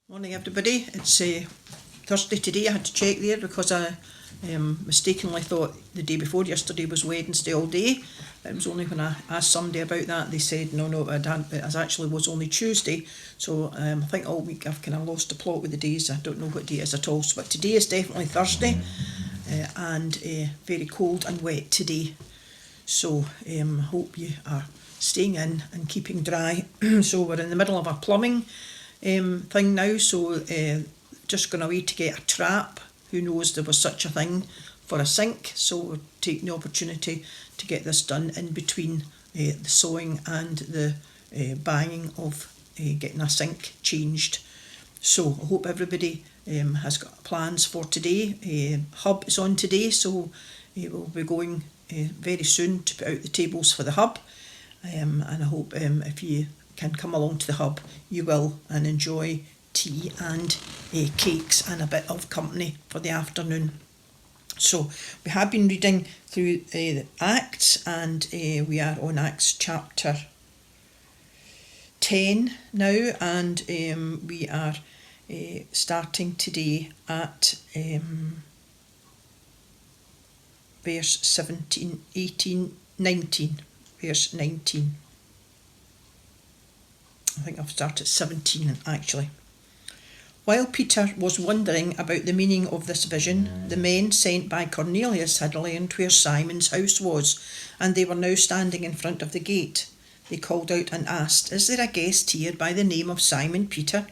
Morning everybody, it's Thursday today. I had to check there because I mistakenly thought the day before yesterday was Wednesday all day. It was only when I asked somebody about that they said no it actually was only Tuesday. So I think all week I've kind of lost the plot with the days. I don't know what day it is at all, but today is definitely Thursday and very cold and wet today. So hope you are staying in and keeping dry. So we're in the middle of a plumbing thing now, so just going away to get a trap. Who knows there was such a thing for a sink, so we're taking the opportunity to get this done in between the sewing and the buying of getting a sink changed. So I hope everybody has got plans for today. Hub is on today, so we'll be going very soon to put out the tables for the hub, and I hope if you can come along to the hub you will and enjoy tea and cakes and a bit of company for the afternoon. So we have been reading through the Acts, and we are on Acts chapter 10 now, and we are starting today at verse 17, 18, 19, verse 19. I think I've started 17 actually. While Peter was wondering about the meaning of this vision, the men sent by Cornelius had learned where Simon's house was, and they were now standing in front of the gate. They called out and asked, "Is there a guest here by the name of Simon Peter?"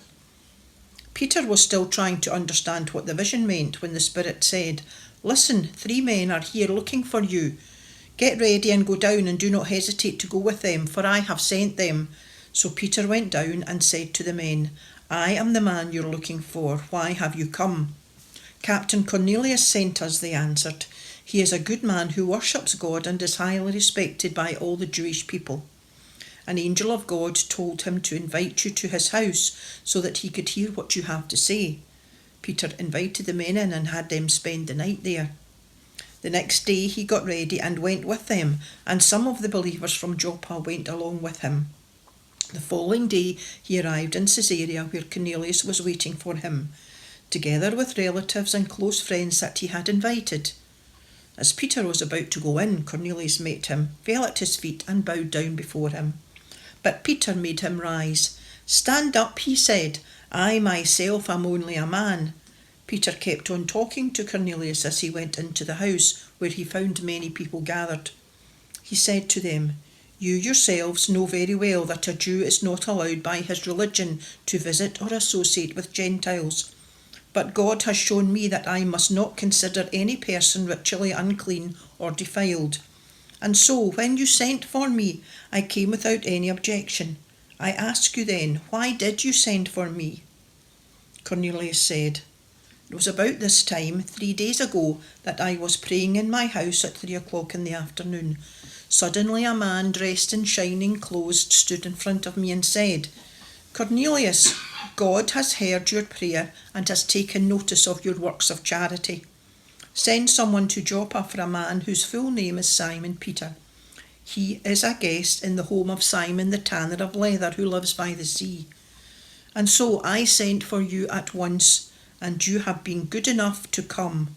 Peter was still trying to understand what the vision meant when the Spirit said, "Listen, 3 men are here looking for you. Get ready and go down, and do not hesitate to go with them, for I have sent them." So Peter went down and said to the men, "I am the man you're looking for. Why have you come?" "Captain Cornelius sent us," they answered. "He is a good man who worships God and is highly respected by all the Jewish people. An angel of God told him to invite you to his house so that he could hear what you have to say." Peter invited the men in and had them spend the night there. The next day he got ready and went with them, and some of the believers from Joppa went along with him. The following day he arrived in Caesarea, where Cornelius was waiting for him, together with relatives and close friends that he had invited. As Peter was about to go in, Cornelius met him, fell at his feet and bowed down before him. But Peter made him rise. "Stand up," he said. "I myself am only a man." Peter kept on talking to Cornelius as he went into the house, where he found many people gathered. He said to them, "You yourselves know very well that a Jew is not allowed by his religion to visit or associate with Gentiles. But God has shown me that I must not consider any person ritually unclean or defiled. And so, when you sent for me, I came without any objection. I ask you then, why did you send for me?" Cornelius said, "It was about this time, 3 days ago, that I was praying in my house at 3 o'clock in the afternoon. Suddenly a man dressed in shining clothes stood in front of me and said, 'Cornelius, God has heard your prayer and has taken notice of your works of charity. Send someone to Joppa for a man whose full name is Simon Peter. He is a guest in the home of Simon the tanner of leather, who lives by the sea.' And so I sent for you at once, and you have been good enough to come.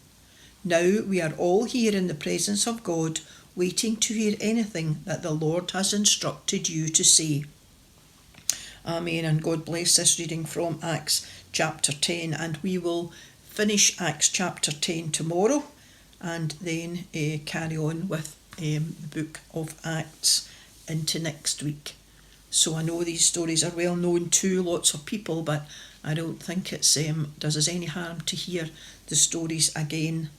Now we are all here in the presence of God, waiting to hear anything that the Lord has instructed you to say." Amen, and God bless this reading from Acts chapter 10, and we will finish Acts chapter 10 tomorrow and then carry on with the book of Acts into next week. So I know these stories are well known to lots of people, but I don't think it does us any harm to hear the stories again.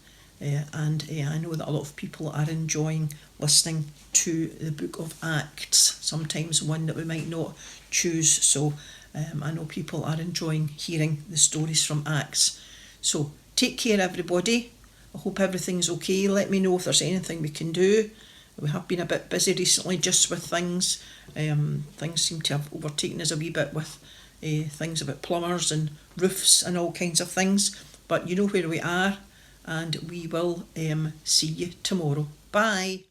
And I know that a lot of people are enjoying listening to the book of Acts, sometimes one that we might not choose. So I know people are enjoying hearing the stories from Acts. So take care everybody. I hope everything's okay. Let me know if there's anything we can do. We have been a bit busy recently just with things. Things seem to have overtaken us a wee bit with things about plumbers and roofs and all kinds of things. But you know where we are, and we will see you tomorrow. Bye.